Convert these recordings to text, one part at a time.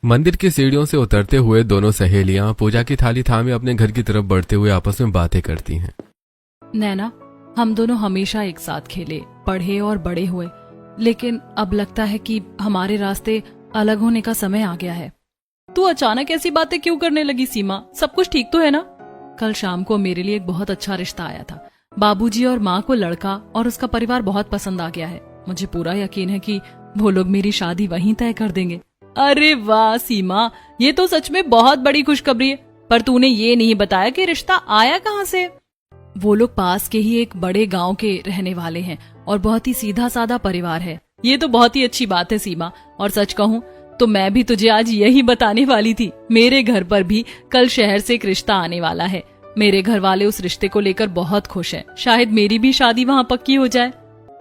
मंदिर की सीढ़ियों से उतरते हुए दोनों सहेलियां पूजा की थाली थामे अपने घर की तरफ बढ़ते हुए आपस में बातें करती हैं। नैना, हम दोनों हमेशा एक साथ खेले, पढ़े और बड़े हुए, लेकिन अब लगता है कि हमारे रास्ते अलग होने का समय आ गया है। तू अचानक ऐसी बातें क्यों करने लगी सीमा? सब कुछ ठीक तो है ना? कल शाम को मेरे लिए एक बहुत अच्छा रिश्ता आया था। बाबूजी और माँ को लड़का और उसका परिवार बहुत पसंद आ गया है। मुझे पूरा यकीन है कि वो लोग मेरी शादी वहीं तय कर देंगे। अरे वाह सीमा, ये तो सच में बहुत बड़ी खुशखबरी है। पर तूने ये नहीं बताया कि रिश्ता आया कहाँ से? वो लोग पास के ही एक बड़े गांव के रहने वाले हैं और बहुत ही सीधा साधा परिवार है। ये तो बहुत ही अच्छी बात है सीमा, और सच कहूँ तो मैं भी तुझे आज यही बताने वाली थी। मेरे घर पर भी कल शहर से एक रिश्ता आने वाला है। मेरे घर वाले उस रिश्ते को लेकर बहुत खुश हैं। शायद मेरी भी शादी वहाँ पक्की हो जाए।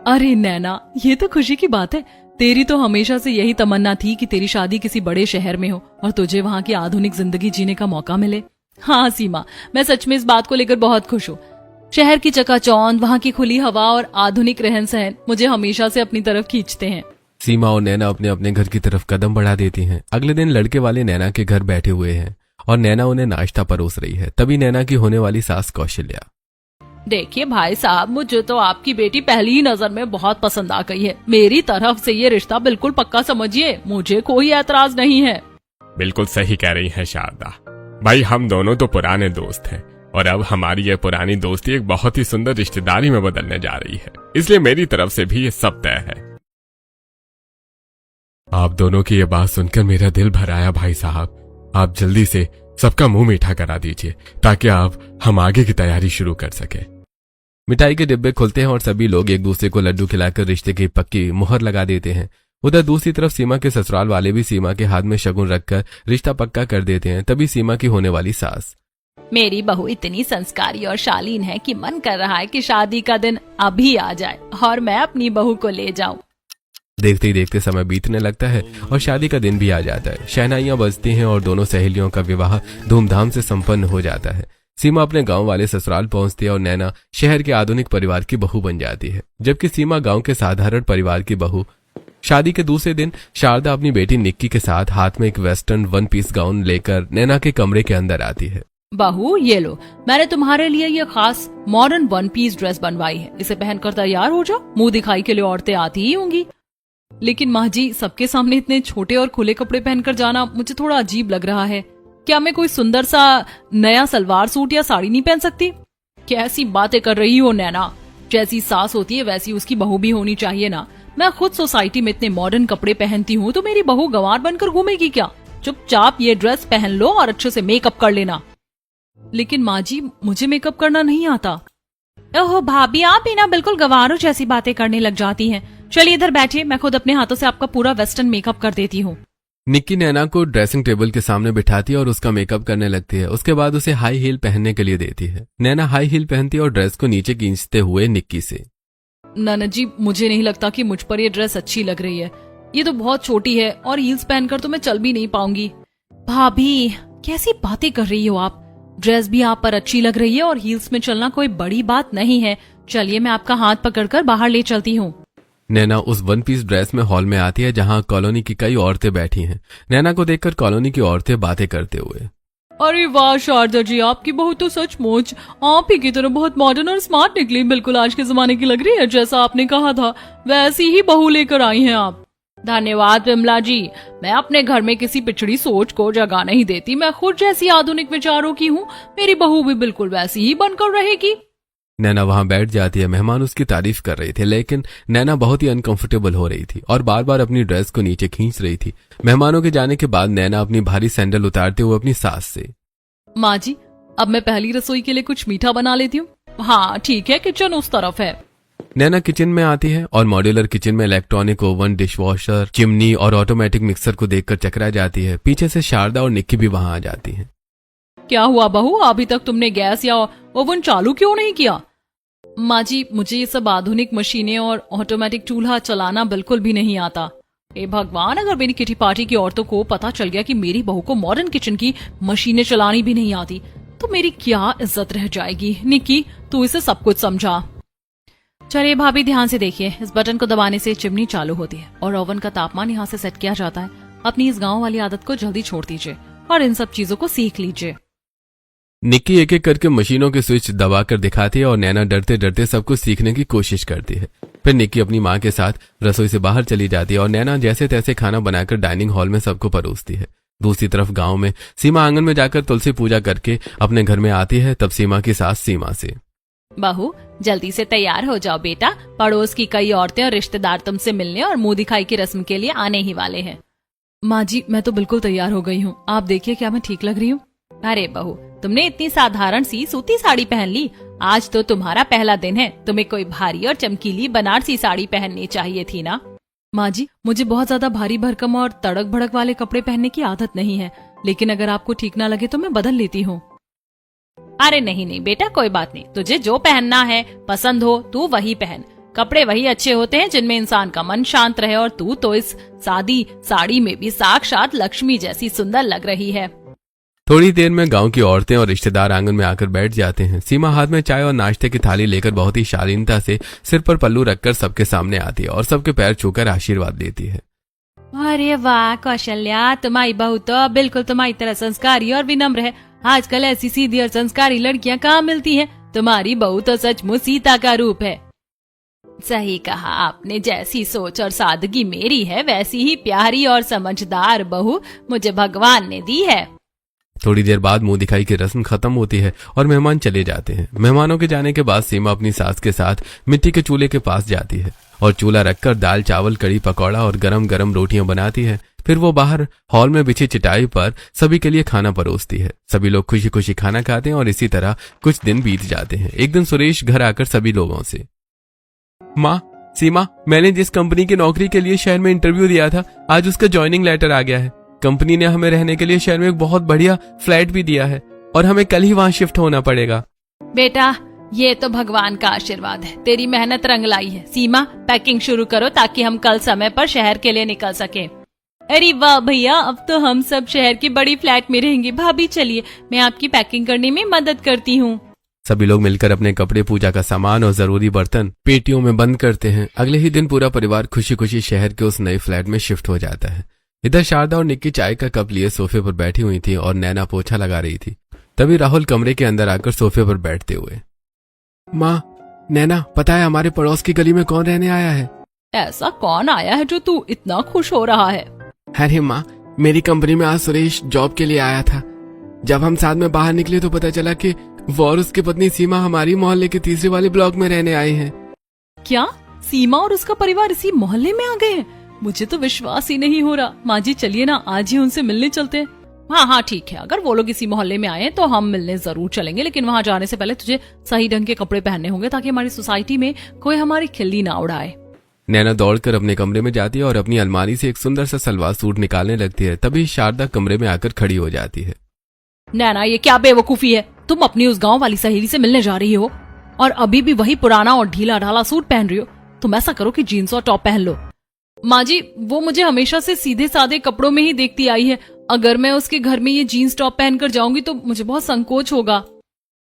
अरे नैना, ये तो खुशी की बात है। तेरी तो हमेशा से यही तमन्ना थी कि तेरी शादी किसी बड़े शहर में हो और तुझे वहाँ की आधुनिक जिंदगी जीने का मौका मिले। हाँ सीमा, मैं सच में इस बात को लेकर बहुत खुश हूँ। शहर की चकाचौंध, वहाँ की खुली हवा और आधुनिक रहन सहन मुझे हमेशा से अपनी तरफ खींचते हैं। सीमा और नैना अपने अपने घर की तरफ कदम बढ़ा देती हैं। अगले दिन लड़के वाले नैना के घर बैठे हुए हैं और नैना उन्हें नाश्ता परोस रही है। तभी नैना की होने वाली सास कौशल्या, देखिए भाई साहब, मुझे तो आपकी बेटी पहली ही नजर में बहुत पसंद आ गई है। मेरी तरफ से ये रिश्ता बिल्कुल पक्का समझिए, मुझे कोई ऐतराज नहीं है। बिल्कुल सही कह रही है शारदा। भाई, हम दोनों तो पुराने दोस्त हैं और अब हमारी ये पुरानी दोस्ती एक बहुत ही सुंदर रिश्तेदारी में बदलने जा रही है, इसलिए मेरी तरफ से भी ये सब तय है। आप दोनों की ये बात सुनकर मेरा दिल भर आया भाई साहब। आप जल्दी से सबका मुंह मीठा करा दीजिए ताकि हम आगे की तैयारी शुरू कर सके। मिठाई के डिब्बे खुलते हैं और सभी लोग एक दूसरे को लड्डू खिलाकर रिश्ते की पक्की मुहर लगा देते हैं। उधर दूसरी तरफ सीमा के ससुराल वाले भी सीमा के हाथ में शगुन रखकर रिश्ता पक्का कर देते हैं। तभी सीमा की होने वाली सास, मेरी बहू इतनी संस्कारी और शालीन है कि मन कर रहा है कि शादी का दिन अभी आ जाए और मैं अपनी बहू को ले जाऊं। देखते ही देखते समय बीतने लगता है और शादी का दिन भी आ जाता है। शहनाइयां बजती हैं और दोनों सहेलियों का विवाह धूमधाम से संपन्न हो जाता है। सीमा अपने गांव वाले ससुराल पहुंचती है और नैना शहर के आधुनिक परिवार की बहू बन जाती है, जबकि सीमा गांव के साधारण परिवार की बहू। शादी के दूसरे दिन शारदा अपनी बेटी निक्की के साथ हाथ में एक वेस्टर्न वन पीस गाउन लेकर नैना के कमरे के अंदर आती है। बहू, ये लो, मैंने तुम्हारे लिए ये खास मॉडर्न वन पीस ड्रेस बनवाई है। इसे पहनकर तैयार हो जाओ। मुंह दिखाई के लिए औरतें आती ही होंगी। लेकिन माँ जी, सबके सामने इतने छोटे और खुले कपड़े पहनकर जाना मुझे थोड़ा अजीब लग रहा है। क्या मैं कोई सुंदर सा नया सलवार सूट या साड़ी नहीं पहन सकती? कैसी बातें कर रही हो नैना? जैसी सास होती है वैसी उसकी बहू भी होनी चाहिए ना। मैं खुद सोसाइटी में इतने मॉडर्न कपड़े पहनती हूँ तो मेरी बहू गंवार बनकर घूमेगी क्या? चुपचाप ये ड्रेस पहन लो और अच्छे से मेकअप कर लेना। लेकिन माँ जी, मुझे मेकअप करना नहीं आता। ओहो भाभी, आप ही ना बिल्कुल गंवारों जैसी बातें करने लग जाती हैं। चलिए इधर बैठिए, मैं खुद अपने हाथों से आपका पूरा वेस्टर्न मेकअप कर देती हूँ। निक्की नैना को ड्रेसिंग टेबल के सामने बिठाती है और उसका मेकअप करने लगती है। उसके बाद उसे हाई हील पहनने के लिए देती है। नैना हाई हील पहनती है और ड्रेस को नीचे खींचते हुए निक्की से, ननद जी, मुझे नहीं लगता कि मुझ पर ये ड्रेस अच्छी लग रही है। ये तो बहुत छोटी है और हील्स पहनकर तो मैं चल भी नहीं पाऊंगी। भाभी, कैसी बातें कर रही हो आप? ड्रेस भी आप पर अच्छी लग रही है और हील्स में चलना कोई बड़ी बात नहीं है। चलिए, मैं आपका हाथ पकड़कर बाहर ले चलती हूँ। नैना उस वन पीस ड्रेस में हॉल में आती है जहाँ कॉलोनी की कई औरतें बैठी हैं। नैना को देखकर कॉलोनी की औरतें बातें करते हुए, अरे वाह शारदा जी, आपकी बहू तो सचमुच आप ही की तरह बहुत मॉडर्न और स्मार्ट निकली। बिल्कुल आज के जमाने की लग रही है। जैसा आपने कहा था वैसी ही बहू लेकर आई हैं आप। धन्यवाद विमला जी। मैं अपने घर में किसी पिछड़ी सोच को जगह नहीं देती। मैं खुद जैसी आधुनिक विचारों की हूँ, मेरी बहू भी बिल्कुल वैसी ही बनकर रहेगी। नैना वहां बैठ जाती है। मेहमान उसकी तारीफ कर रहे थे, लेकिन नैना बहुत ही अनकंफर्टेबल हो रही थी और बार बार अपनी ड्रेस को नीचे खींच रही थी। मेहमानों के जाने के बाद नैना अपनी भारी सैंडल उतारते हुए अपनी सास से, माँ जी, अब मैं पहली रसोई के लिए कुछ मीठा बना लेती हूँ। हाँ ठीक है, किचन उस तरफ है। नैना किचन में आती है और मॉड्यूलर किचन में इलेक्ट्रॉनिक ओवन, डिशवॉशर, चिमनी और ऑटोमेटिक मिक्सर को देखकर चकरा जाती है। पीछे से शारदा और निक्की भी वहां आ जाती हैं। क्या हुआ बहू, अभी तक तुमने गैस या ओवन चालू क्यों नहीं किया? माँ जी, मुझे ये सब आधुनिक मशीनें और ऑटोमेटिक चूल्हा चलाना बिल्कुल भी नहीं आता। हे भगवान, अगर मेरी किटी पार्टी की औरतों को पता चल गया कि मेरी बहू को मॉडर्न किचन की मशीनें चलानी भी नहीं आती तो मेरी क्या इज्जत रह जाएगी। निक्की, तू इसे सब कुछ समझा। चलिए भाभी, ध्यान से देखिए। इस बटन को दबाने से चिमनी चालू होती है और ओवन का तापमान यहाँ से सेट किया जाता है अपनी इस गांव वाली आदत को जल्दी छोड़ दीजिए और इन सब चीजों को सीख लीजिए। निक्की एक एक करके मशीनों के स्विच दबाकर दिखाती है और नैना डरते डरते सब कुछ सीखने की कोशिश करती है। फिर निक्की अपनी माँ के साथ रसोई से बाहर चली जाती है और नैना जैसे तैसे खाना बनाकर डाइनिंग हॉल में सबको परोसती है। दूसरी तरफ गांव में सीमा आंगन में जाकर तुलसी पूजा करके अपने घर में आती है। तब सीमा की सास सीमा से, बहू जल्दी से तैयार हो जाओ बेटा, पड़ोस की कई औरतें और रिश्तेदार तुमसे मिलने और मुंह दिखाई की रस्म के लिए आने ही वाले हैं। माँ जी मैं तो बिल्कुल तैयार हो गई हूँ, आप देखिए क्या मैं ठीक लग रही हूँ। अरे बहू तुमने इतनी साधारण सी सूती साड़ी पहन ली, आज तो तुम्हारा पहला दिन है, तुम्हें कोई भारी और चमकीली बनारसी साड़ी पहननी चाहिए थी ना। माँ जी मुझे बहुत ज्यादा भारी भरकम और तड़क भड़क वाले कपड़े पहनने की आदत नहीं है, लेकिन अगर आपको ठीक ना लगे तो मैं बदल लेती हूँ। अरे नहीं बेटा कोई बात नहीं, तुझे जो पहनना है पसंद हो तू वही पहन। कपड़े वही अच्छे होते हैं जिनमें इंसान का मन शांत रहे, और तू तो इस सादी साड़ी में भी साक्षात लक्ष्मी जैसी सुंदर लग रही है। थोड़ी देर में गांव की औरतें और रिश्तेदार आंगन में आकर बैठ जाते हैं। सीमा हाथ में चाय और नाश्ते की थाली लेकर बहुत ही शालीनता से सिर पर पल्लू रखकर सबके सामने आती है और सबके पैर छूकर आशीर्वाद लेती है। अरे वाह कौशल्या, तुम्हारी बहू तो बिल्कुल तुम्हारी तरह संस्कारी और विनम्र है। आजकल ऐसी सीधी और संस्कारी लड़कियां कहाँ मिलती हैं। तुम्हारी बहू तो सचमुच सीता का रूप है। सही कहा आपने, जैसी सोच और सादगी मेरी है वैसी ही प्यारी और समझदार बहू मुझे भगवान ने दी है। थोड़ी देर बाद मुंह दिखाई की रस्म खत्म होती है और मेहमान चले जाते हैं। मेहमानों के जाने के बाद सीमा अपनी सास के साथ मिट्टी के चूल्हे के पास जाती है और चूल्हा रखकर दाल चावल कड़ी पकौड़ा और गरम गरम रोटियां बनाती है। फिर वो बाहर हॉल में बिछी चटाई पर सभी के लिए खाना परोसती है। सभी लोग खुशी खुशी खाना खाते हैं और इसी तरह कुछ दिन बीत जाते हैं। एक दिन सुरेश घर आकर सभी लोगों से, माँ सीमा, मैंने जिस कंपनी की नौकरी के लिए शहर में इंटरव्यू दिया था आज उसका ज्वाइनिंग लेटर आ गया है। कंपनी ने हमें रहने के लिए शहर में एक बहुत बढ़िया फ्लैट भी दिया है और हमें कल ही वहाँ शिफ्ट होना पड़ेगा। बेटा ये तो भगवान का आशीर्वाद है, तेरी मेहनत रंग लाई है। सीमा पैकिंग शुरू करो ताकि हम कल समय पर शहर के लिए निकल सके। अरे वाह भैया, अब तो हम सब शहर की बड़ी फ्लैट में रहेंगे। भाभी चलिए मैं आपकी पैकिंग करने में मदद करती हूँ। सभी लोग मिलकर अपने कपड़े, पूजा का सामान और जरूरी बर्तन पेटियों में बंद करते हैं। अगले ही दिन पूरा परिवार खुशी खुशी शहर के उस नए फ्लैट में शिफ्ट हो जाता है। इधर शारदा और निक्की चाय का कप लिए सोफे पर बैठी हुई थी और नैना पोछा लगा रही थी। तभी राहुल कमरे के अंदर आकर सोफे पर बैठते हुए, माँ नैना, पता है हमारे पड़ोस की गली में कौन रहने आया है? ऐसा कौन आया है जो तू इतना खुश हो रहा है? अरे माँ, मेरी कंपनी में आज सुरेश जॉब के लिए आया था। जब हम साथ में बाहर निकले तो पता चला कि वो और उसकी पत्नी सीमा हमारी मोहल्ले के तीसरे वाले ब्लॉक में रहने आए हैं। क्या सीमा और उसका परिवार इसी मोहल्ले में आ गए हैं? मुझे तो विश्वास ही नहीं हो रहा। माँ जी चलिए ना, आज ही उनसे मिलने चलते हैं। हाँ ठीक है, अगर वो लोग इसी मोहल्ले में आए तो हम मिलने जरूर चलेंगे, लेकिन वहाँ जाने से पहले तुझे सही ढंग के कपड़े पहनने होंगे ताकि हमारी सोसाइटी में कोई हमारी खिल्ली ना उड़ाए। नैना दौड़कर अपने कमरे में जाती है और अपनी अलमारी से एक सुंदर सा सलवार सूट निकालने लगती है। तभी शारदा कमरे में आकर खड़ी हो जाती है। नैना ये क्या बेवकूफी है, तुम अपनी उस गाँव वाली सहेली से मिलने जा रही हो और अभी भी वही पुराना और ढीला ढाला सूट पहन रही हो। तुम ऐसा करो कि जीन्स और टॉप पहन लो। माँ जी वो मुझे हमेशा से सीधे सादे कपड़ों में ही देखती आई है। अगर मैं उसके घर में ये जीन्स टॉप पहनकर जाऊंगी तो मुझे बहुत संकोच होगा।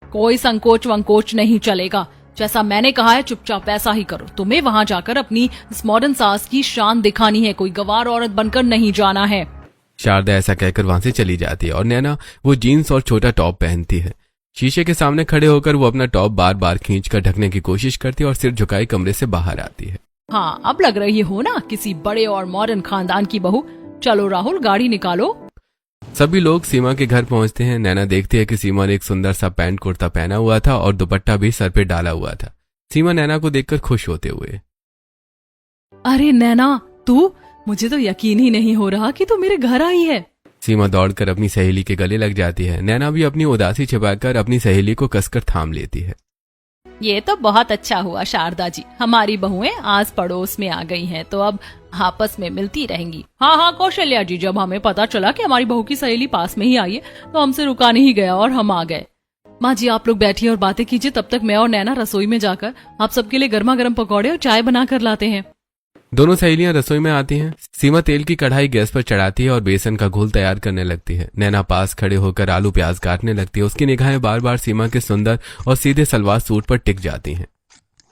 कोई संकोच वंकोच नहीं चलेगा, जैसा मैंने कहा है चुपचाप वैसा ही करो। तुम्हें वहाँ जाकर अपनी इस मॉडर्न सास की शान दिखानी है, कोई गवार औरत बनकर नहीं जाना है। शारदा ऐसा कहकर वहां से चली जाती है और नैना वो जीन्स और छोटा टॉप पहनती है। शीशे के सामने खड़े होकर वो अपना टॉप बार बार खींचकर ढकने की कोशिश करती है और सिर झुकाए कमरे से बाहर आती है। हाँ अब लग रही हो ना किसी बड़े और मॉडर्न खानदान की बहू। चलो राहुल गाड़ी निकालो। सभी लोग सीमा के घर पहुंचते हैं। नैना देखती है कि सीमा ने एक सुंदर सा पैंट कुर्ता पहना हुआ था और दुपट्टा भी सर पे डाला हुआ था। सीमा नैना को देखकर खुश होते हुए, अरे नैना तू, मुझे तो यकीन ही नहीं हो रहा कि तू मेरे घर आई है। सीमा दौड़कर अपनी सहेली के गले लग जाती है। नैना भी अपनी उदासी छिपाकर अपनी सहेली को कसकर थाम लेती है। ये तो बहुत अच्छा हुआ शारदा जी, हमारी बहुएं आज पड़ोस में आ गई हैं तो अब आपस में मिलती रहेंगी। हाँ कौशल्या जी, जब हमें पता चला कि हमारी बहू की सहेली पास में ही आई है तो हमसे रुका नहीं गया और हम आ गए। माँ जी आप लोग बैठिए और बातें कीजिए, तब तक मैं और नैना रसोई में जाकर आप सबके लिए गर्मा गर्म पकौड़े और चाय बना कर लाते हैं। दोनों सहेलियां रसोई में आती हैं। सीमा तेल की कढ़ाई गैस पर चढ़ाती है और बेसन का घोल तैयार करने लगती है। नैना पास खड़े होकर आलू प्याज काटने लगती है। उसकी निगाहें बार बार सीमा के सुंदर और सीधे सलवार सूट पर टिक जाती हैं।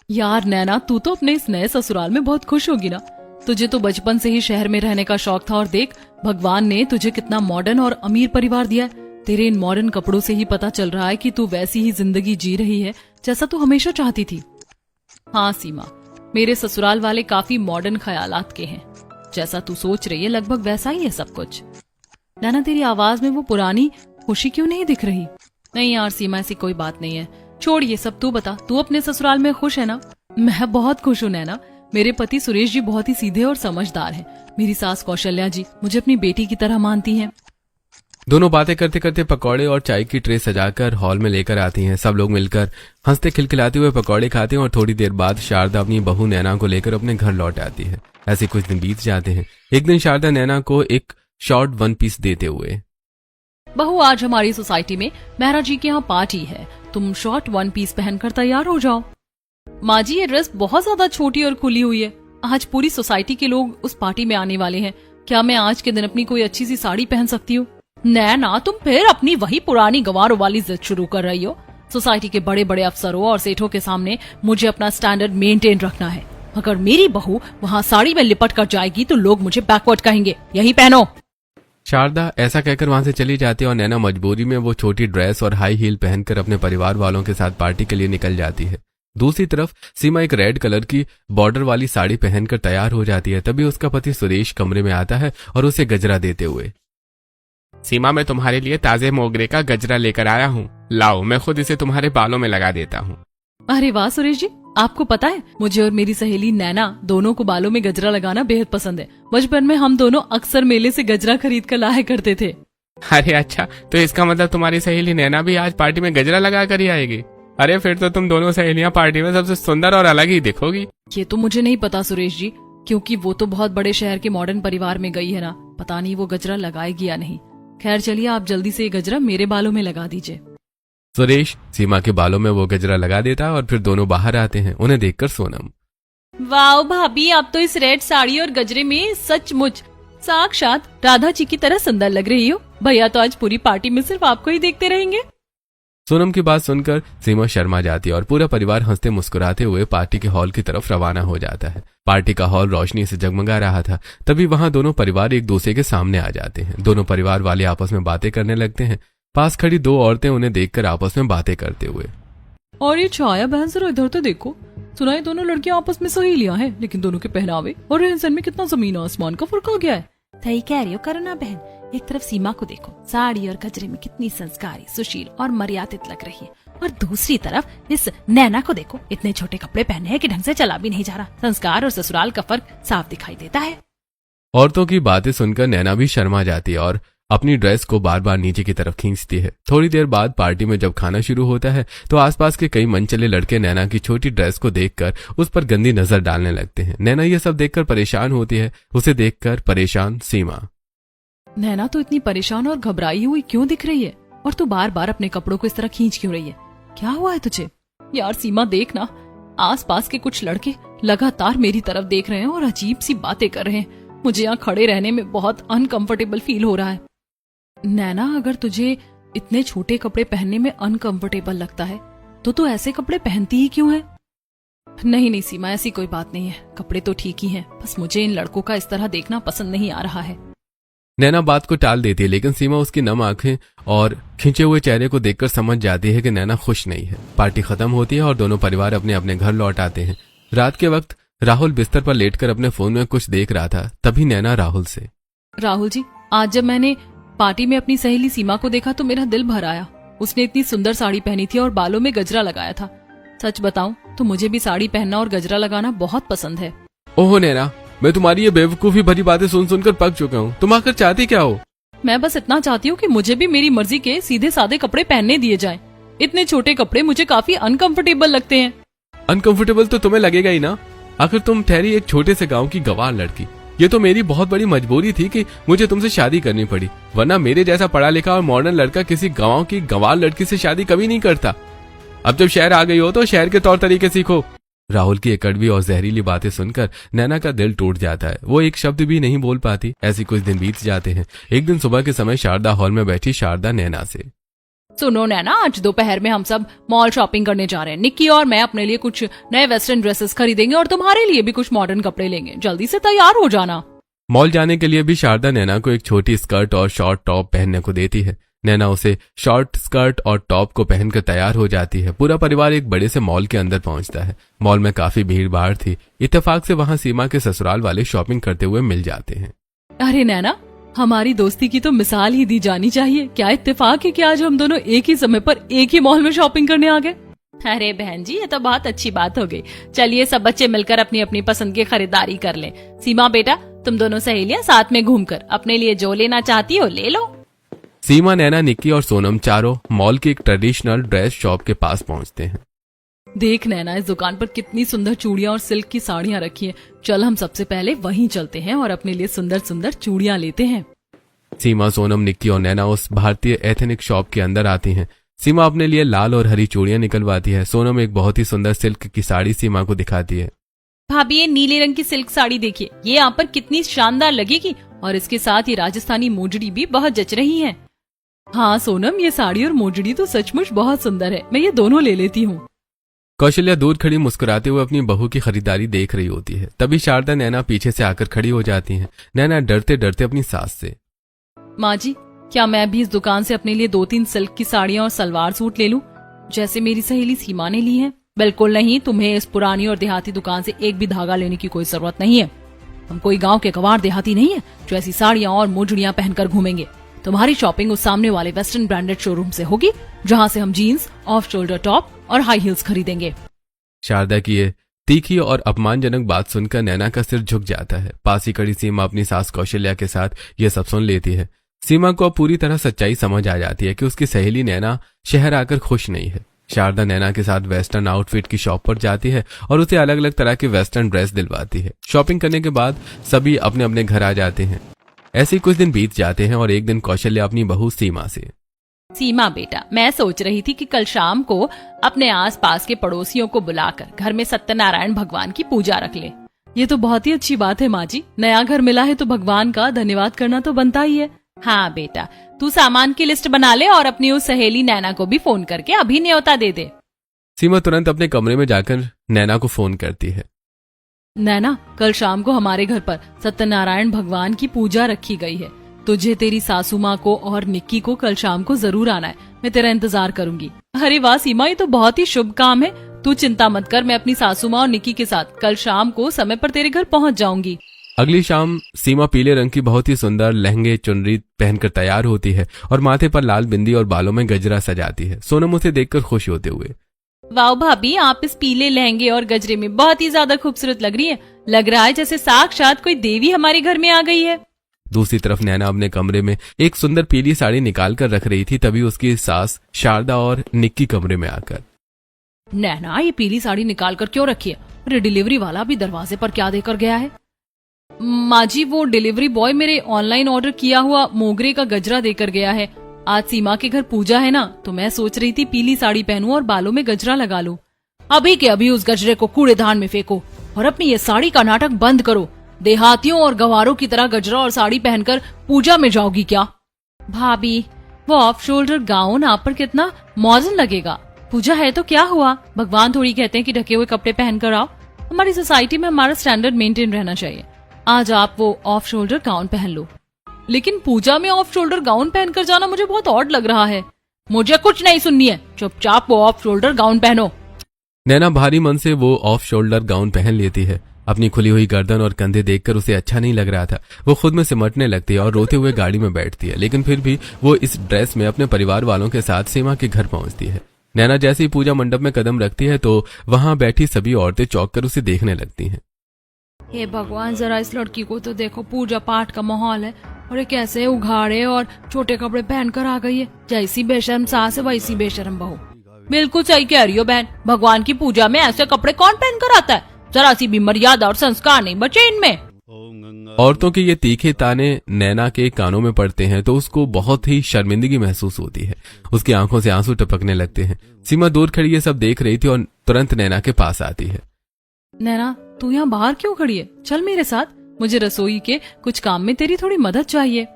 यार नैना, तू तो अपने इस नए ससुराल में बहुत खुश होगी ना। तुझे तो बचपन से ही शहर में रहने का शौक था और देख भगवान ने तुझे कितना मॉडर्न और अमीर परिवार दिया है। तेरे इन मॉडर्न कपड़ों से ही पता चल रहा है कि तू वैसी ही जिंदगी जी रही है जैसा तू हमेशा चाहती थी। हाँ सीमा, मेरे ससुराल वाले काफी मॉडर्न ख्यालात के हैं। जैसा तू सोच रही है लगभग वैसा ही है सब कुछ। नैना, तेरी आवाज में वो पुरानी खुशी क्यों नहीं दिख रही? नहीं यार सीमा, ऐसी कोई बात नहीं है। छोड़ ये सब, तू बता, तू अपने ससुराल में खुश है ना? मैं बहुत खुश हूँ नैना। मेरे पति सुरेश जी बहुत ही सीधे और समझदार हैं। मेरी सास कौशल्या जी मुझे अपनी बेटी की तरह मानती हैं। दोनों बातें करते करते पकौड़े और चाय की ट्रे सजाकर हॉल में लेकर आती हैं। सब लोग मिलकर हंसते खिलखिलाते हुए पकौड़े खाते हैं और थोड़ी देर बाद शारदा अपनी बहू नैना को लेकर अपने घर लौट आती है। ऐसे कुछ दिन बीत जाते हैं। एक दिन शारदा नैना को एक शॉर्ट वन पीस देते हुए, बहू, आज हमारी सोसाइटी में मेहरा जी के यहाँ पार्टी है, तुम शॉर्ट वन पीस पहनकर तैयार हो जाओ। माँ जी, ये ड्रेस बहुत ज्यादा छोटी और खुली हुई है। आज पूरी सोसाइटी के लोग उस पार्टी में आने वाले हैं। क्या मैं आज के दिन अपनी कोई अच्छी सी साड़ी पहन सकती हूँ? नैना, तुम फिर अपनी वही पुरानी गंवारों वाली जिद शुरू कर रही हो। सोसाइटी के बड़े बड़े अफसरों और सेठों के सामने मुझे अपना स्टैंडर्ड मेंटेन रखना है। अगर मेरी बहू वहाँ साड़ी में लिपट कर जाएगी तो लोग मुझे बैकवर्ड कहेंगे। यही पहनो। शारदा ऐसा कहकर वहां से चली जाती है और नैना मजबूरी में वो छोटी ड्रेस और हाई हील पहनकर अपने परिवार वालों के साथ पार्टी के लिए निकल जाती है। दूसरी तरफ सीमा एक रेड कलर की बॉर्डर वाली साड़ी पहनकर तैयार हो जाती है। तभी उसका पति सुरेश कमरे में आता है और उसे गजरा देते हुए, सीमा, मैं तुम्हारे लिए ताजे मोगरे का गजरा लेकर आया हूँ। लाओ, मैं खुद इसे तुम्हारे बालों में लगा देता हूँ। अरे वाह सुरेश जी, आपको पता है मुझे और मेरी सहेली नैना दोनों को बालों में गजरा लगाना बेहद पसंद है। बचपन में हम दोनों अक्सर मेले से गजरा खरीद कर लाया करते थे। अरे अच्छा, तो इसका मतलब तुम्हारी सहेली नैना भी आज पार्टी में गजरा लगा कर ही आएगी? अरे फिर तो तुम दोनों सहेलियां पार्टी में सबसे सुंदर और अलग ही दिखोगी। ये तो मुझे नहीं पता सुरेश जी, क्योंकि वो तो बहुत बड़े शहर के मॉडर्न परिवार में गई है ना। पता नहीं वो गजरा लगाएगी या नहीं। खैर चलिए, आप जल्दी से ये गजरा मेरे बालों में लगा दीजिए। सुरेश सीमा के बालों में वो गजरा लगा देता है और फिर दोनों बाहर आते हैं। उन्हें देखकर सोनम, वाओ भाभी, आप तो इस रेड साड़ी और गजरे में सचमुच साक्षात राधा जी की तरह सुंदर लग रही हो। भैया तो आज पूरी पार्टी में सिर्फ आपको ही देखते रहेंगे। सोनम की बात सुनकर सीमा शर्मा जाती है और पूरा परिवार हंसते मुस्कुराते हुए पार्टी के हॉल की तरफ रवाना हो जाता है। पार्टी का हॉल रोशनी से जगमगा रहा था। तभी वहां दोनों परिवार एक दूसरे के सामने आ जाते हैं। दोनों परिवार वाले आपस में बातें करने लगते हैं। पास खड़ी दो औरतें उन्हें देखकर आपस में बातें करते हुए, और ये छाया बहन जरा इधर तो देखो, सुना है दोनों लड़कियां आपस में सहेलियां हैं, लेकिन दोनों के पहनावे और रहन सहन में कितना जमीन आसमान का फर्क आ गया है। सही कह रही हो करुणा बहन। एक तरफ सीमा को देखो, साड़ी और गजरे में कितनी संस्कारी, सुशील और मर्यादित लग रही है, और दूसरी तरफ इस नैना को देखो, इतने छोटे कपड़े पहने हैं कि ढंग से चला भी नहीं जा रहा। संस्कार और ससुराल का फर्क साफ दिखाई देता है। औरतों की बातें सुनकर नैना भी शर्मा जाती है और अपनी ड्रेस को बार बार नीचे की तरफ खींचती है। थोड़ी देर बाद पार्टी में जब खाना शुरू होता है तो आसपास के कई मनचले लड़के नैना की छोटी ड्रेस को देखकर उस पर गंदी नजर डालने लगते हैं। नैना ये सब देखकर परेशान होती है। उसे देखकर परेशान सीमा, नैना तो इतनी परेशान और घबराई हुई क्यों दिख रही है? और तू बार बार अपने कपड़ों को इस तरह खींच क्यों रही है? क्या हुआ है तुझे? यार सीमा देखना, आसपास के कुछ लड़के लगातार मेरी तरफ देख रहे हैं और अजीब सी बातें कर रहे हैं। मुझे यहाँ खड़े रहने में बहुत अनकंफर्टेबल फील हो रहा है। नैना, अगर तुझे इतने छोटे कपड़े पहनने में अनकंफर्टेबल लगता है तो तू ऐसे कपड़े पहनती ही क्यों है? नहीं नहीं सीमा, ऐसी कोई बात नहीं है, कपड़े तो ठीक ही हैं, बस मुझे इन लड़कों का इस तरह देखना पसंद नहीं आ रहा है। नैना बात को टाल देती है, लेकिन सीमा उसकी नम आंखें और खिंचे हुए चेहरे को देखकर समझ जाती है कि नैना खुश नहीं है। पार्टी खत्म होती है और दोनों परिवार अपने अपने घर लौट आते हैं। रात के वक्त राहुल बिस्तर पर लेटकर अपने फोन में कुछ देख रहा था। तभी नैना राहुल से, राहुल जी, आज जब मैंने पार्टी में अपनी सहेली सीमा को देखा तो मेरा दिल भर आया। उसने इतनी सुंदर साड़ी पहनी थी और बालों में गजरा लगाया था। सच बताऊं तो मुझे भी साड़ी पहनना और गजरा लगाना बहुत पसंद है। ओहो नैना, मैं तुम्हारी ये बेवकूफी भरी बातें सुन सुनकर पक चुका हूँ। तुम आखिर चाहती क्या हो? मैं बस इतना चाहती हूँ कि मुझे भी मेरी मर्जी के सीधे सादे कपड़े पहनने दिए जाएं। इतने छोटे कपड़े मुझे काफी अनकंफर्टेबल लगते हैं। अनकंफर्टेबल तो तुम्हें लगेगा ही ना, आखिर तुम ठहरी एक छोटे से गांव की गंवार लड़की। ये तो मेरी बहुत बड़ी मजबूरी थी कि मुझे तुमसे शादी करनी पड़ी, वरना मेरे जैसा पढ़ा लिखा और मॉडर्न लड़का किसी गांव की गंवार लड़की से शादी कभी नहीं करता। अब जब शहर आ गई हो तो शहर के तौर तरीके सीखो। राहुल की कड़वी और जहरीली बातें सुनकर नैना का दिल टूट जाता है। वो एक शब्द भी नहीं बोल पाती। ऐसे कुछ दिन बीत जाते हैं। एक दिन सुबह के समय शारदा हॉल में बैठी शारदा नैना से, सुनो नैना, आज दोपहर में हम सब मॉल शॉपिंग करने जा रहे हैं। निक्की और मैं अपने लिए कुछ नए वेस्टर्न ड्रेसेस खरीदेंगे और तुम्हारे लिए भी कुछ मॉडर्न कपड़े लेंगे। जल्दी से तैयार हो जाना। मॉल जाने के लिए भी शारदा नैना को एक छोटी स्कर्ट और शॉर्ट टॉप पहनने को देती है। नैना उसे शॉर्ट स्कर्ट और टॉप को पहनकर तैयार हो जाती है। पूरा परिवार एक बड़े से मॉल के अंदर पहुंचता है। मॉल में काफी भीड़ भाड़ थी। इत्तेफाक से वहां सीमा के ससुराल वाले शॉपिंग करते हुए मिल जाते हैं। अरे नैना, हमारी दोस्ती की तो मिसाल ही दी जानी चाहिए। क्या इत्तेफाक है कि आज हम दोनों एक ही समय पर एक ही मॉल में शॉपिंग करने आ गए। अरे बहन जी, ये तो बहुत अच्छी बात हो गई। चलिए सब बच्चे मिलकर अपनी अपनी पसंद की खरीदारी कर लें। सीमा बेटा, तुम दोनों सहेलियां साथ में घूमकर अपने लिए जो लेना चाहती हो ले लो। सीमा, नैना, निक्की और सोनम चारों मॉल की एक ट्रेडिशनल ड्रेस शॉप के पास पहुंचते हैं। देख नैना, इस दुकान पर कितनी सुंदर चूड़ियां और सिल्क की साड़ियां रखी हैं। चल हम सबसे पहले वहीं चलते हैं और अपने लिए सुंदर सुंदर चूड़ियां लेते हैं। सीमा, सोनम, निक्की और नैना उस भारतीय एथनिक शॉप के अंदर आती हैं। सीमा अपने लिए लाल और हरी चूड़ियां निकलवाती है। सोनम एक बहुत ही सुंदर सिल्क की साड़ी सीमा को दिखाती है। भाभी, ये नीले रंग की सिल्क साड़ी देखिए, ये आप पर कितनी शानदार लगेगी और इसके साथ ये राजस्थानी मोजड़ी भी बहुत जच रही है। हाँ सोनम, ये साड़ी और मोजड़ी तो सचमुच बहुत सुंदर है। मैं ये दोनों ले लेती हूँ। कौशल्या दूर खड़ी मुस्कुराते हुए अपनी बहू की खरीदारी देख रही होती है। तभी शारदा नैना पीछे से आकर खड़ी हो जाती हैं। नैना डरते डरते अपनी सास से, माँ जी, क्या मैं भी इस दुकान से अपने लिए 2-3 सिल्क की साड़ियाँ और सलवार सूट ले लूं, जैसे मेरी सहेली सीमा ने ली है? बिल्कुल नहीं, तुम्हें इस पुरानी और देहाती दुकान से एक भी धागा लेने की कोई जरूरत नहीं है। हम कोई गांव के गंवार देहाती नहीं है जो ऐसी साड़ियाँ और मोजड़ियाँ पहनकर घूमेंगे। तुम्हारी शॉपिंग उस सामने वाले वेस्टर्न ब्रांडेड शोरूम से होगी, जहाँ से हम जीन्स, ऑफ शोल्डर टॉप और हाई हील्स खरीदेंगे। शारदा की ये तीखी और अपमानजनक बात सुनकर नैना का सिर झुक जाता है। पास ही खड़ी सीमा अपनी सास कौशल्या के साथ ये सब सुन लेती है। सीमा को अब पूरी तरह सच्चाई समझ आ जाती है कि उसकी सहेली नैना शहर आकर खुश नहीं है। शारदा नैना के साथ वेस्टर्न आउटफिट की शॉप पर जाती है और उसे अलग अलग तरह की वेस्टर्न ड्रेस दिलवाती है। शॉपिंग करने के बाद सभी अपने अपने घर आ जाते हैं। ऐसे ही कुछ दिन बीत जाते हैं और एक दिन कौशल्या अपनी बहू सीमा से, सीमा बेटा, मैं सोच रही थी कि कल शाम को अपने आसपास के पड़ोसियों को बुलाकर घर में सत्यनारायण भगवान की पूजा रख ले। ये तो बहुत ही अच्छी बात है माँ जी। नया घर मिला है तो भगवान का धन्यवाद करना तो बनता ही है। हाँ बेटा, तू सामान की लिस्ट बना ले और अपनी उस सहेली नैना को भी फोन करके अभी न्योता दे दे। सीमा तुरंत अपने कमरे में जाकर नैना को फोन करती है। नैना, कल शाम को हमारे घर पर सत्यनारायण भगवान की पूजा रखी गई है। तुझे, तेरी सासू माँ को और निक्की को कल शाम को जरूर आना है। मैं तेरा इंतजार करूंगी। अरे वाह सीमा, ये तो बहुत ही शुभ काम है। तू चिंता मत कर, मैं अपनी सासू माँ और निक्की के साथ कल शाम को समय पर तेरे घर पहुँच जाऊंगी। अगली शाम सीमा पीले रंग की बहुत ही सुंदर लहंगे चुनरी पहनकर तैयार होती है और माथे पर लाल बिंदी और बालों में गजरा सजाती है। सोनम उसे देखकर खुश होते हुए, वाह भाभी, आप इस पीले लहंगे और गजरे में बहुत ही ज्यादा खूबसूरत लग रही है। लग रहा है जैसे साक्षात कोई देवी हमारे घर में आ गई है। दूसरी तरफ नैना अपने कमरे में एक सुंदर पीली साड़ी निकाल कर रख रही थी। तभी उसकी सास शारदा और निक्की कमरे में आकर, नैना, ये पीली साड़ी निकाल कर क्यों रखी है? अरे डिलीवरी वाला भी दरवाजे पर क्या देकर गया है? माँ जी, वो डिलीवरी बॉय मेरे ऑनलाइन ऑर्डर किया हुआ मोगरे का गजरा देकर गया है। आज सीमा के घर पूजा है ना, तो मैं सोच रही थी पीली साड़ी पहनूं और बालों में गजरा लगा लूं। अभी के अभी उस गजरे को कूड़ेदान में फेंको और अपनी ये साड़ी का नाटक बंद करो। देहातियों और गंवारों की तरह गजरा और साड़ी पहनकर पूजा में जाओगी क्या? भाभी, वो ऑफ शोल्डर गाउन आप पर कितना मॉडर्न लगेगा। पूजा है तो क्या हुआ? भगवान थोड़ी कहते हैं कि ढके हुए कपड़े पहनकर आओ। हमारी सोसाइटी में हमारा स्टैंडर्ड मेंटेन रहना चाहिए। आज आप वो ऑफ शोल्डर गाउन पहन लो। लेकिन पूजा में ऑफ शोल्डर गाउन पहनकर जाना मुझे बहुत ऑड लग रहा है। मुझे कुछ नहीं सुननी है, चुपचाप वो ऑफ शोल्डर गाउन पहनो। नैना भारी मन से वो ऑफ शोल्डर गाउन पहन लेती है। अपनी खुली हुई गर्दन और कंधे देखकर उसे अच्छा नहीं लग रहा था। वो खुद में सिमटने लगती है और रोते हुए गाड़ी में बैठती है। लेकिन फिर भी वो इस ड्रेस में अपने परिवार वालों के साथ सीमा के घर पहुंचती है। नैना जैसे ही पूजा मंडप में कदम रखती है तो वहां बैठी सभी औरतें चौंक कर उसे देखने लगती हैं। हे भगवान, जरा इस लड़की को तो देखो, पूजा पाठ का माहौल है और ये कैसे उघाड़े और छोटे कपड़े पहनकर आ गई है। जैसी बेशर्म सास है वैसी बेशर्म बहू। बिल्कुल सही कह रही हो बहन, भगवान की पूजा में ऐसे कपड़े कौन पहनकर आता है? जरा सी भी मर्यादा और संस्कार नहीं बचे इनमें। औरतों के ये तीखे ताने नैना के कानों में पड़ते हैं तो उसको बहुत ही शर्मिंदगी महसूस होती है। उसकी आंखों से आंसू टपकने लगते हैं। सीमा दूर खड़ी ये सब देख रही थी और तुरंत नैना के पास आती है। नैना, तू यहाँ बाहर क्यों खड़ी है? चल मेरे साथ, मुझे रसोई के कुछ काम में तेरी थोड़ी मदद चाहिए।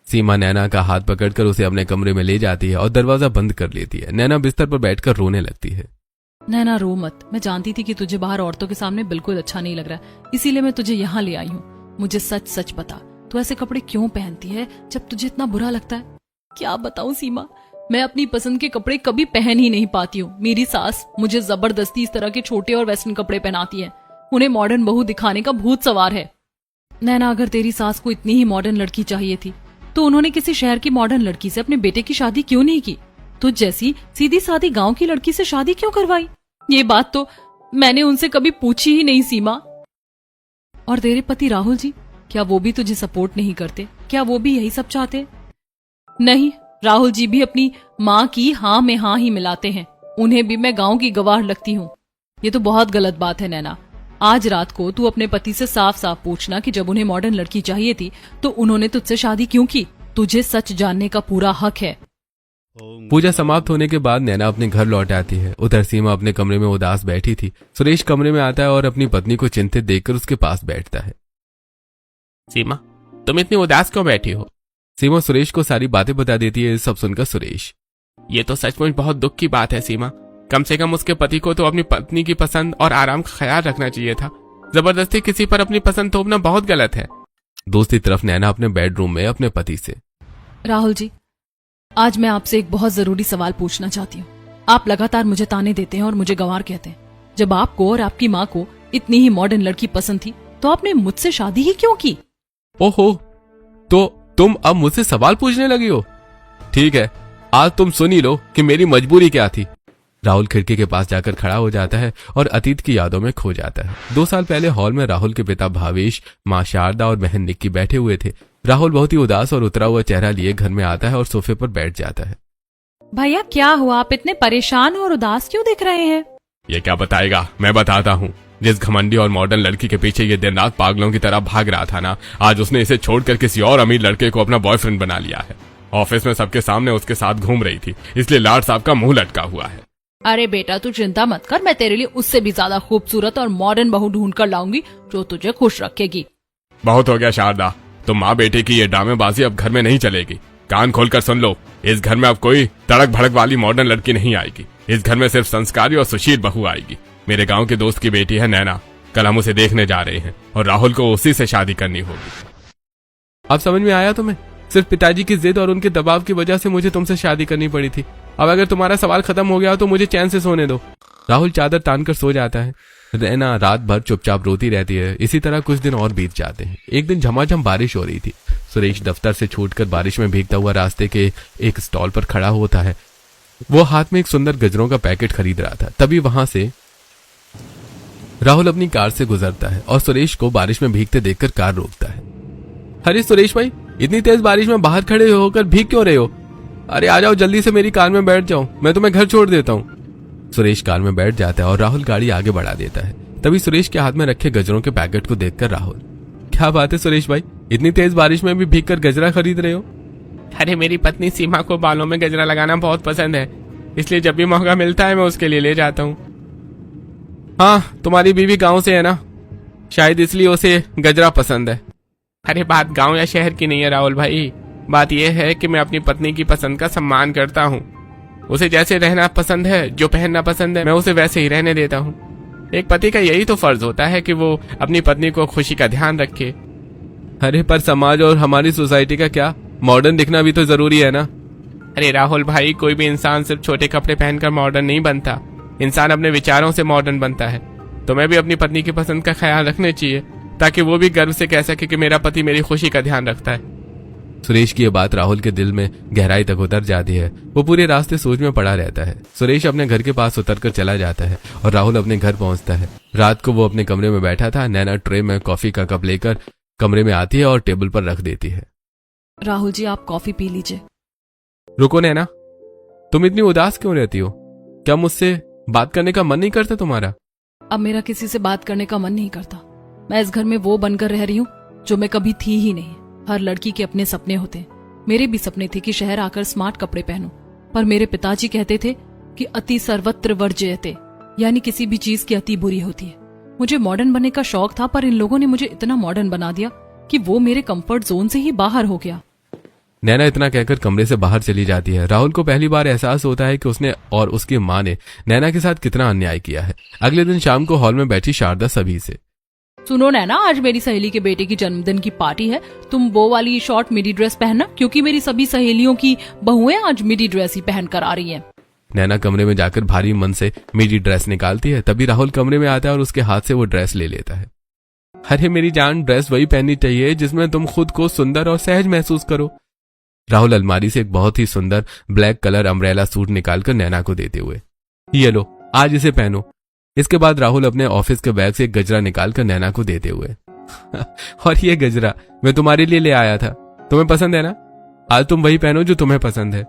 सीमा नैना का हाथ पकड़कर उसे अपने कमरे में ले जाती है और दरवाजा बंद कर लेती है। नैना बिस्तर पर बैठकर रोने लगती है। नैना रो मत, मैं जानती थी कि तुझे बाहर औरतों के सामने बिल्कुल अच्छा नहीं लग रहा, इसीलिए मैं तुझे यहाँ ले आई हूँ। मुझे सच सच बता, तू ऐसे कपड़े क्यों पहनती है जब तुझे इतना बुरा लगता है? क्या बताऊं सीमा, मैं अपनी पसंद के कपड़े कभी पहन ही नहीं पाती हूँ। मेरी सास मुझे जबरदस्ती इस तरह के छोटे और वेस्टर्न कपड़े पहनाती है। उन्हें मॉडर्न बहू दिखाने का भूत सवार है। नैना, अगर तेरी सास को इतनी ही मॉडर्न लड़की चाहिए थी तो उन्होंने किसी शहर की मॉडर्न लड़की से अपने बेटे की शादी क्यों नहीं की? तुझ जैसी सीधी सादी गांव की लड़की से शादी क्यों करवाई? ये बात तो मैंने उनसे कभी पूछी ही नहीं सीमा। और तेरे पति राहुल जी, क्या वो भी तुझे सपोर्ट नहीं करते? क्या वो भी यही सब चाहते? नहीं, राहुल जी भी अपनी माँ की हाँ में हाँ ही मिलाते हैं। उन्हें भी मैं गांव की गवार लगती हूँ। ये तो बहुत गलत बात है नैना। आज रात को तू अपने पति से साफ साफ पूछना कि जब उन्हें मॉडर्न लड़की चाहिए थी तो उन्होंने तुझसे शादी क्यों की। तुझे सच जानने का पूरा हक है। पूजा समाप्त होने के बाद नैना अपने घर लौट आती है। उधर सीमा अपने कमरे में उदास बैठी थी। सुरेश कमरे में आता है और अपनी पत्नी को चिंतित देखकर उसके पास बैठता है। सीमा, तुम इतनी उदास क्यों बैठी हो? सीमा सुरेश को सारी बातें बता देती है। सब सुनकर सुरेश, ये तो सचमुच बहुत दुख की बात है सीमा। कम से कम उसके पति को तो अपनी पत्नी की पसंद और आराम का ख्याल रखना चाहिए था। जबरदस्ती किसी पर अपनी पसंद थोपना बहुत गलत है। दूसरी तरफ नैना अपने बेडरूम में अपने पति से, राहुल जी, आज मैं आपसे एक बहुत जरूरी सवाल पूछना चाहती हूँ। आप लगातार मुझे ताने देते हैं और मुझे गंवार कहते हैं। जब आपको और आपकी माँ को इतनी ही मॉडर्न लड़की पसंद थी तो आपने मुझसे शादी ही क्यों की? ओहो, तो तुम अब मुझसे सवाल पूछने लगी हो? ठीक है, आज तुम सुन ही लो कि मेरी मजबूरी क्या थी। राहुल खिड़की के पास जाकर खड़ा हो जाता है और अतीत की यादों में खो जाता है। 2 साल पहले हॉल में राहुल के पिता भावेश, माँ शारदा और बहन निक्की बैठे हुए थे। राहुल बहुत ही उदास और उतरा हुआ चेहरा लिए घर में आता है और सोफे पर बैठ जाता है। भैया क्या हुआ, आप इतने परेशान और उदास क्यों दिख रहे हैं? ये क्या बताएगा, मैं बताता हूँ। जिस घमंडी और मॉडर्न लड़की के पीछे ये दिन रात पागलों की तरह भाग रहा था ना, आज उसने इसे छोड़कर किसी और अमीर लड़के को अपना बॉयफ्रेंड बना लिया है। ऑफिस में सबके सामने उसके साथ घूम रही थी, इसलिए लाड साहब का मुंह लटका हुआ है। अरे बेटा, तू चिंता मत कर, मैं तेरे लिए उससे भी ज्यादा खूबसूरत और मॉडर्न बहू ढूंढ कर लाऊंगी जो तुझे खुश रखेगी। बहुत हो गया शारदा, तो माँ बेटे की ये ड्रामेबाजी अब घर में नहीं चलेगी। कान खोलकर सुन लो, इस घर में अब कोई तड़क भड़क वाली मॉडर्न लड़की नहीं आएगी। इस घर में सिर्फ संस्कारी और सुशील बहू आएगी। मेरे गांव के दोस्त की बेटी है नैना, कल हम उसे देखने जा रहे हैं और राहुल को उसी से शादी करनी होगी। अब समझ में आया तुम्हें? सिर्फ पिताजी की जिद और उनके दबाव की वजह से मुझे तुमसे शादी करनी पड़ी थी। अब अगर तुम्हारा सवाल खत्म हो गया तो मुझे चैन से सोने दो। राहुल चादर तानकर सो जाता है। नैना रात भर चुपचाप रोती रहती है। इसी तरह कुछ दिन और बीत जाते हैं। एक दिन झमाझम बारिश हो रही थी। सुरेश दफ्तर से छूटकर बारिश में भीगता हुआ रास्ते के एक स्टॉल पर खड़ा होता है। वो हाथ में एक सुंदर गजरों का पैकेट खरीद रहा था। तभी वहां से राहुल अपनी कार से गुजरता है और सुरेश को बारिश में भीगते देखकर कार रोकता है। अरे सुरेश भाई, इतनी तेज बारिश में बाहर खड़े होकर भीग क्यों रहे हो? अरे आ जाओ, जल्दी से मेरी कार में बैठ जाओ, मैं तुम्हें घर छोड़ देता हूँ। सुरेश कार में बैठ जाता है और राहुल गाड़ी आगे बढ़ा देता है। तभी सुरेश के हाथ में रखे गजरों के पैकेट को देखकर राहुल, क्या बात है सुरेश भाई, इतनी तेज बारिश में भी भीगकर गजरा खरीद रहे हो? अरे मेरी पत्नी सीमा को बालों में गजरा लगाना बहुत पसंद है, इसलिए जब भी मौका मिलता है मैं उसके लिए ले जाता हूँ। हाँ, तुम्हारी बीवी गांव से है ना, शायद इसलिए उसे गजरा पसंद है। अरे बात गांव या शहर की नहीं है राहुल भाई, बात यह है कि मैं अपनी पत्नी की पसंद का सम्मान करता हूँ। उसे जैसे रहना पसंद है, जो पहनना पसंद है, मैं उसे वैसे ही रहने देता हूँ। एक पति का यही तो फर्ज होता है कि वो अपनी पत्नी को खुशी का ध्यान रखे। अरे पर समाज और हमारी सोसाइटी का क्या, मॉडर्न दिखना भी तो जरूरी है ना। अरे राहुल भाई, कोई भी इंसान सिर्फ छोटे कपड़े पहनकर मॉडर्न नहीं बनता, इंसान अपने विचारों से मॉडर्न बनता है। तो मैं भी अपनी पत्नी की पसंद का ख्याल रखना चाहिए, ताकि वो भी गर्व से कह सके कि मेरा पति मेरी खुशी का ध्यान रखता है। सुरेश की यह बात राहुल के दिल में गहराई तक उतर जाती है। वो पूरे रास्ते सोच में पड़ा रहता है। सुरेश अपने घर के पास उतरकर चला जाता है और राहुल अपने घर पहुंचता है। रात को वो अपने कमरे में बैठा था। नैना ट्रे में कॉफी का कप लेकर कमरे में आती है और टेबल पर रख देती है। राहुल जी, आप कॉफी पी लीजिए। रुको नैना, तुम इतनी उदास क्यों रहती हो? क्या मुझसे बात करने का मन नहीं करता तुम्हारा? अब मेरा किसी से बात करने का मन नहीं करता। मैं इस घर में वो बनकर रह रही हूँ जो मैं कभी थी ही नहीं। हर लड़की के अपने सपने होते हैं। मेरे भी सपने थे कि शहर आकर स्मार्ट कपड़े पहनूं, पर मेरे पिताजी कहते थे कि अति सर्वत्र वर्ज्यते, यानी किसी भी चीज की अति बुरी होती है। मुझे मॉडर्न बनने का शौक था, पर इन लोगों ने मुझे इतना मॉडर्न बना दिया कि वो मेरे कंफर्ट जोन से ही बाहर हो गया। नैना इतना कहकर कमरे से बाहर चली जाती है। राहुल को पहली बार एहसास होता है कि उसने और उसकी माँ ने नैना के साथ कितना अन्याय किया है। अगले दिन शाम को हॉल में बैठी शारदा सभी से, सुनो नैना, आज मेरी सहेली के बेटे की जन्मदिन की पार्टी है, तुम वो वाली शॉर्ट मिडी ड्रेस पहनना, क्योंकि मेरी सभी सहेलियों की बहुएं आज मिडी ड्रेस ही पहन कर आ रही हैं। नैना कमरे में जाकर भारी मन से मिडी ड्रेस निकालती है। तभी राहुल कमरे में आता है और उसके हाथ से वो ड्रेस ले लेता है। अरे मेरी जान, ड्रेस वही पहननी चाहिए जिसमें तुम खुद को सुंदर और सहज महसूस करो। राहुल अलमारी से एक बहुत ही सुंदर ब्लैक कलर अम्ब्रेला सूट निकालकर नैना को देते हुए, ये लो, आज इसे पहनो। इसके बाद राहुल अपने ऑफिस के बैग से एक गजरा निकालकर नैना को देते हुए, और ये गजरा मैं तुम्हारे लिए ले आया था, तुम्हें पसंद है ना? आज तुम वही पहनो जो तुम्हें पसंद है।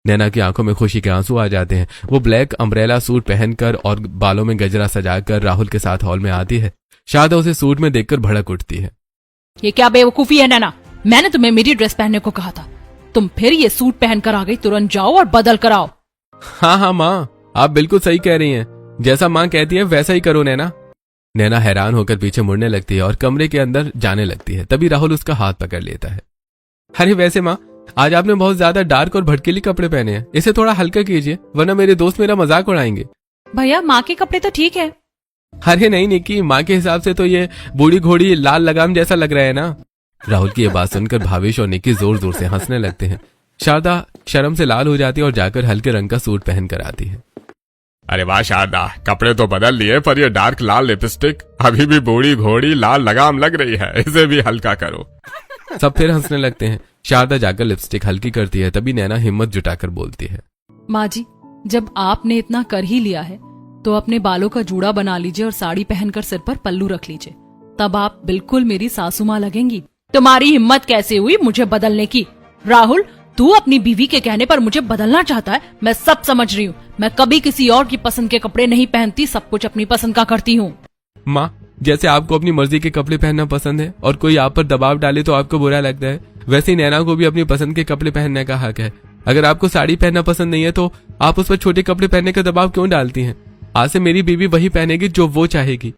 नैना की आंखों में खुशी के आंसू आ जाते हैं। वो ब्लैक अम्ब्रेला सूट पहनकर और बालों में गजरा सजाकर राहुल के साथ हॉल में आती है। शारदा उसे सूट में देखकर भड़क उठती है। ये क्या बेवकूफी है नैना, मैंने तुम्हें मिडी ड्रेस पहनने को कहा था, तुम फिर ये सूट पहन कर आ गई। तुरंत जाओ और बदल कर आओ। हाँ माँ, आप बिल्कुल सही कह रही हैं, जैसा माँ कहती है वैसा ही करो नैना। नैना हैरान होकर पीछे मुड़ने लगती है और कमरे के अंदर जाने लगती है। तभी राहुल उसका हाथ पकड़ लेता है। अरे वैसे माँ, आज आपने बहुत ज्यादा डार्क और भड़कीले कपड़े पहने हैं, इसे थोड़ा हल्का कीजिए, वरना मेरे दोस्त मेरा मजाक उड़ाएंगे। भैया, माँ के कपड़े तो ठीक है। अरे नहीं निक्की, माँ के हिसाब से तो ये बूढ़ी घोड़ी लाल लगाम जैसा लग रहा है ना। राहुल की यह बात सुनकर भावेश और निक्की जोर जोर से हंसने लगते हैं। शारदा शर्म से लाल हो जाती है और जाकर हल्के रंग का सूट पहन कर आती है। अरे वाह शारदा, कपड़े तो बदल लिए, पर ये डार्क लाल लिपस्टिक अभी भी बूढ़ी घोड़ी लाल लगाम लग रही है, इसे भी हल्का करो। सब फिर हंसने लगते हैं। शारदा जाकर लिपस्टिक हल्की करती है। तभी नैना हिम्मत जुटाकर बोलती है, माँ जी, जब आपने इतना कर ही लिया है तो अपने बालों का जूड़ा बना लीजिए और साड़ी पहनकर सिर पर पल्लू रख लीजिए, तब आप बिल्कुल मेरी सासू माँ लगेंगी। तुम्हारी हिम्मत कैसे हुई मुझे बदलने की? राहुल, तू अपनी बीवी के कहने पर मुझे बदलना चाहता है, मैं सब समझ रही हूँ। मैं कभी किसी और की पसंद के कपड़े नहीं पहनती, सब कुछ अपनी पसंद का करती हूँ। माँ, जैसे आपको अपनी मर्जी के कपड़े पहनना पसंद है और कोई आप पर दबाव डाले तो आपको बुरा लगता है, वैसे ही नैना को भी अपनी पसंद के कपड़े पहनने का हक है। अगर आपको साड़ी पहनना पसंद नहीं है तो आप उस पर छोटे कपड़े पहनने का दबाव क्यों डालती हैं? आज से मेरी बीवी वही पहनेगी जो वो चाहेगी।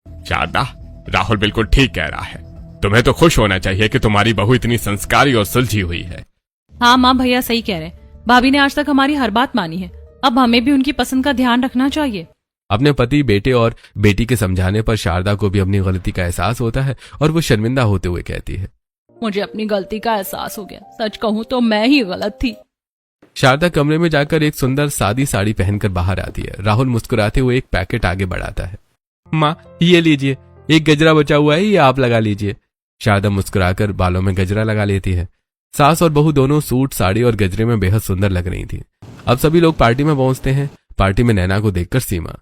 शारदा, राहुल बिल्कुल ठीक कह रहा है। तुम्हें तो खुश होना चाहिए कि तुम्हारी बहू इतनी संस्कारी और सुलझी हुई है। हाँ माँ, भैया सही कह रहे हैं। भाभी ने आज तक हमारी हर बात मानी है, अब हमें भी उनकी पसंद का ध्यान रखना चाहिए। अपने पति, बेटे और बेटी के समझाने पर शारदा को भी अपनी गलती का एहसास होता है और वो शर्मिंदा होते हुए कहती है, मुझे अपनी गलती का एहसास हो गया, सच कहूँ तो मैं ही गलत थी। शारदा कमरे में जाकर एक सुंदर सादी साड़ी पहनकर बाहर आती है। राहुल मुस्कुराते हुए एक पैकेट आगे बढ़ाता है। माँ, ये लीजिए, एक गजरा बचा हुआ है, ये आप लगा लीजिए। शारदा मुस्कुराकर बालों में गजरा लगा लेती है। सास और बहू दोनों सूट, साड़ी और गजरे में बेहद सुंदर लग रही थी। अब सभी लोग पार्टी में पहुंचते हैं। पार्टी में नैना को देखकर सीमा,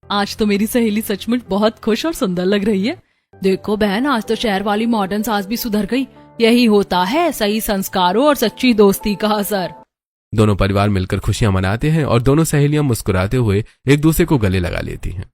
आज तो मेरी सहेली सचमुच बहुत खुश और सुंदर लग रही है। देखो बहन, आज तो शहर वाली मॉडर्न सास भी सुधर गई। यही होता है सही संस्कारों और सच्ची दोस्ती का असर। दोनों परिवार मिलकर खुशियां मनाते हैं और दोनों सहेलियां मुस्कुराते हुए एक दूसरे को गले लगा लेती हैं।